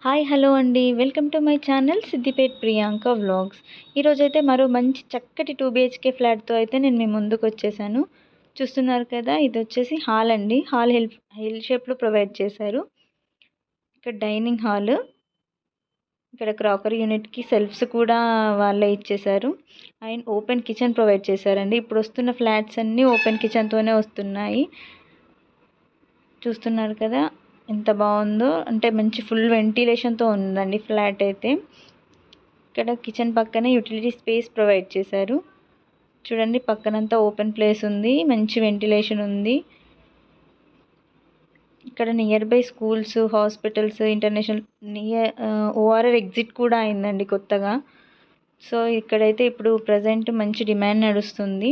Hi hello అండి. Welcome to my channel Siddipet Priyanka vlogs. ఈరోజైతే మరో మంచి చక్కటి 2 BHK ఫ్లాట్‌తో అయితే నేను మీ ముందుకొచ్చేసాను. చూస్తున్నారు కదా! ఇదొచ్చేసి హాల్ అండి. హాల్ ఎల్ షేప్‌లో ప్రొవైడ్ చేశారు. ఇక్కడ డైనింగ్ హాల్. ఇక్కడ క్రాకరీ యూనిట్‌కి సెల్ఫ్స్ కూడా వాళ్ళే ఇచ్చేశారు. అండ్ ఓపెన్ కిచెన్ ప్రొవైడ్ చేశారండి. ఇప్పుడొస్తున్న ఫ్లాట్స్ అన్నీ ఓపెన్ కిచెన్‌తోనే వస్తున్నాయి. చూస్తున్నారు కదా! ఎంత బాగుందో. అంటే మంచి ఫుల్ వెంటిలేషన్‌తో ఉందండి ఫ్లాట్ అయితే. ఇక్కడ కిచెన్ పక్కనే యుటిలిటీ స్పేస్ ప్రొవైడ్ చేశారు. చూడండి పక్కనంతా ఓపెన్ ప్లేస్ ఉంది. మంచి వెంటిలేషన్ ఉంది. ఇక్కడ near by schools, hospitals, international ORR exit కూడా అయిందండి కొత్తగా. సో ఇక్కడైతే ఇప్పుడు ప్రజెంట్ మంచి డిమాండ్ నడుస్తుంది.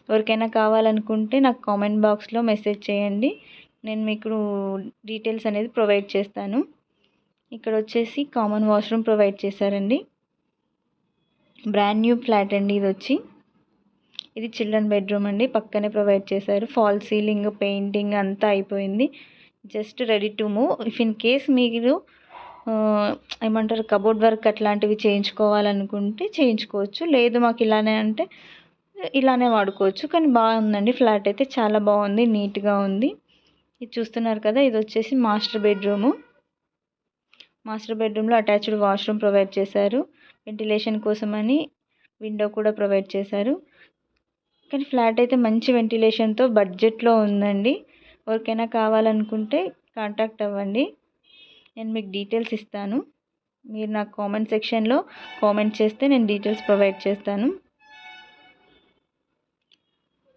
ఎవరికైనా కావాలనుకుంటే నాకు కామెంట్ బాక్స్లో మెసేజ్ చేయండి. నేను మీకు డీటెయిల్స్ అనేది ప్రొవైడ్ చేస్తాను. ఇక్కడ వచ్చేసి కామన్ వాష్రూమ్ ప్రొవైడ్ చేశారండి. బ్రాండ్ న్యూ ఫ్లాట్ అండి ఇది చిల్డ్రన్ బెడ్రూమ్ అండి. పక్కనే ప్రొవైడ్ చేశారు. ఫాల్ సీలింగ్, పెయింటింగ్ అంతా అయిపోయింది. Just ready to move. If in case మీరు ఏమంటారు కబోర్డ్ వర్క్ అట్లాంటివి చేయించుకోవాలనుకుంటే చేయించుకోవచ్చు. లేదు మాకు ఇలానే అంటే ఇలానే వాడుకోవచ్చు. కానీ బాగుందండి ఫ్లాట్ అయితే చాలా బాగుంది, నీట్గా ఉంది. ఇది చూస్తున్నారు కదా! ఇది వచ్చేసి మాస్టర్ బెడ్రూమ్లో అటాచ్డ్ వాష్రూమ్ ప్రొవైడ్ చేశారు. వెంటిలేషన్ కోసమని విండో కూడా ప్రొవైడ్ చేశారు. కానీ ఫ్లాట్ అయితే మంచి వెంటిలేషన్తో బడ్జెట్లో ఉందండి. ఎవరికైనా కావాలనుకుంటే కాంటాక్ట్ అవ్వండి. నేను మీకు డీటెయిల్స్ ఇస్తాను. మీరు నాకు కామెంట్ సెక్షన్లో కామెంట్ చేస్తే నేను డీటెయిల్స్ ప్రొవైడ్ చేస్తాను.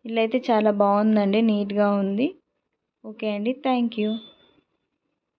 ఇల్లు అయితే చాలా బాగుందండి, నీట్గా ఉంది. ఓకే అండి, థ్యాంక్ యూ.